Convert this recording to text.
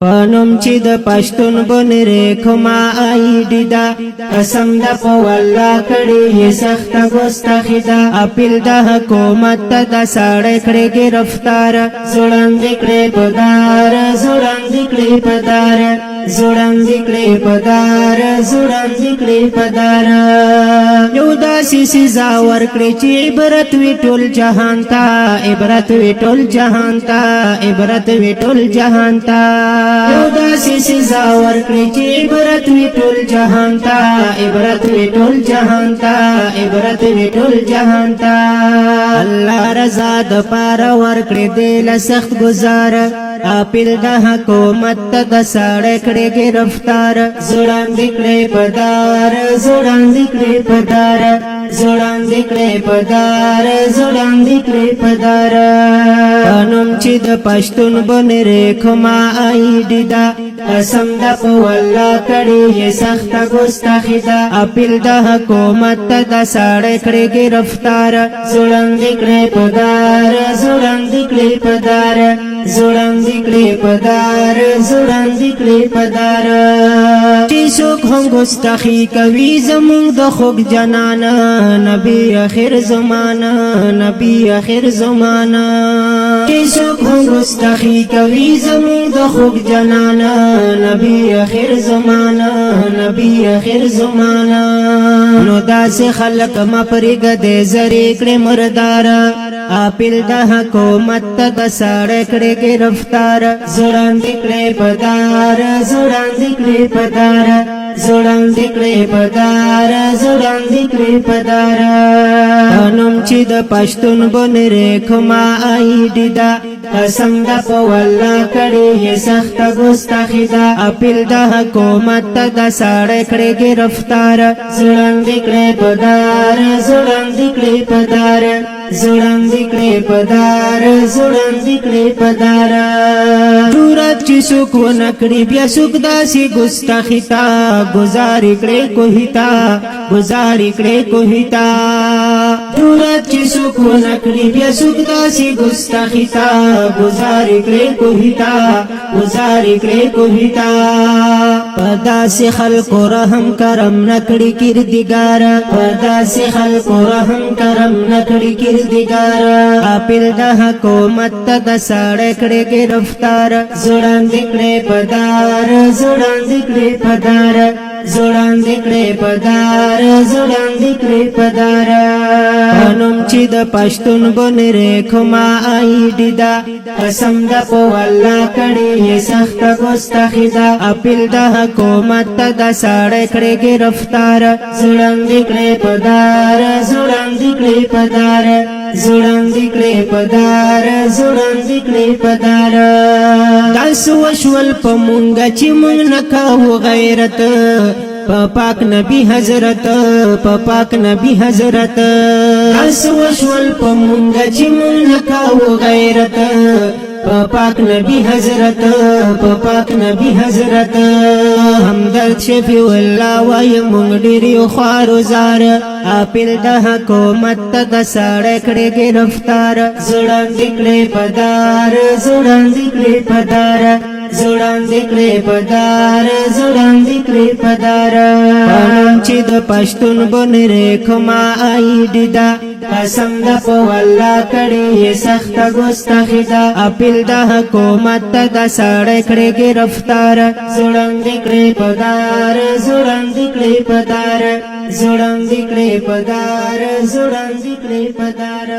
پنوم چې د پښتون بنې ریکما آیډي دا قسم د په والله کړي یې سخته ګستاخي دا اپیل د حکومت ته د ساړه کړي گرفتار زوړندې کړي پدار زوړندې کړي پدار زوړندې کړي پدار زوړندې کړي پدار یو داسې سزا ورکړي چې عبرت وي ټول جهان ته عبرت وي ټول جهان ته عبرت وي ټول جهان ته یو داسې سزا ورکړي چې عبرت وي ټول جهان ته عبرت وي ټول جهان ته عبرت وي ټول جهان ته الله رضا د پاره ورکړي دل سخت گزار اپیل د حکومت ته د ساړه کړي گرفتار زوړندې کړي پدار زوړندې کړي پدار زوړندې کړي پدار زوړندې کړي پدار پنوم چې د پښتون بنې ریکما آیډي دا قسم د په والله کړي یې سخته ګستاخي دا اپیل د حکومت ته د ساړه کړي گرفتار زوړندې کړي پدار زوړندې کړي پدار زوړندې کړي پدار زوړندې کړي پدار چې څوک هم ګستاخي کوي زموږ د خوږ جنانا نبی اخر زمانہ نبی اخر زمانہ چې څوک هم ګستاخي کوي زموږ د خوږ جنانا نبی اخر زمانہ نبی اخر زمانہ نو داسې خلق مپرېږدې زرې کړې مردار اپیل د حکومت ته د ساړه کړي گرفتار زوړندې کړي پدار زوړندې کړي پدار زوړندې کړي پدار زوړندې کړي پدار پنوم چې د پښتون بنې ریکما آیډي دا قسم د په والله کړي یې سخته ګستاخي دا اپیل د حکومت ته د ساړه کړي گرفتار زوړندې کړي پدار زوړندې کړي پدار زوړندې کړي پدار زوړندې کړي پدار جرأت چې څوک ونه کړي بیا څوک داسې ګستاخي تا گزارې کړي کوهي تا گزارې کړي کوهي تا جرأت چې څوک ونه کړي بیا څوک داسې ګستاخي تا گزارې کړي کوهي تا گزارې کړي کوهي تا په داسې خلکو رحم کرم نه کړي کردګار په داسې خلکو رحم کرم نه کړي کردګار اپیل د حکومت ته د ساړه کړي گرفتار زوړندې کړي پدار زوړندې کړي پدار زوړندې کړي پدار زوړندې کړي پدار پنوم چې د پښتون بنې ریکما آیډي دا قسم د په والله کړي یې سخته ګستاخي دا اپیل د حکومت ته د ساړه کړي گرفتار زوړندې کړي پدار زوړندې کړي پدار زوړندې کړي پدار زوړندې کړي پدار تاسو وشول په مونږه چې مونږ نه کوو غیرت په پاک نبی حضرت په پاک نبی حضرت تاسو وشول په مونږه چې مونږ نه کوو غیرت په پاک نبی حضرت په پاک نبی حضرت همدرد شفیع الله وای مونږ ډېر یو خوارزار اپیل د حکومت ته د ساړه کړي گرفتار زوړندې کړي پدار زوړندې کړي پدار زوړندې کړي پدار زوړندې کړي پدار پنوم چې د پښتون بنې ریکما آیډي دا قسم د په والله کړي یې سخته ګستاخي دا اپیل د حکومت ته د ساړه کړي گرفتار زوړندې کړي پدار زوړندې کړي پدار زوړندې کړي پدار زوړندې کړي پدار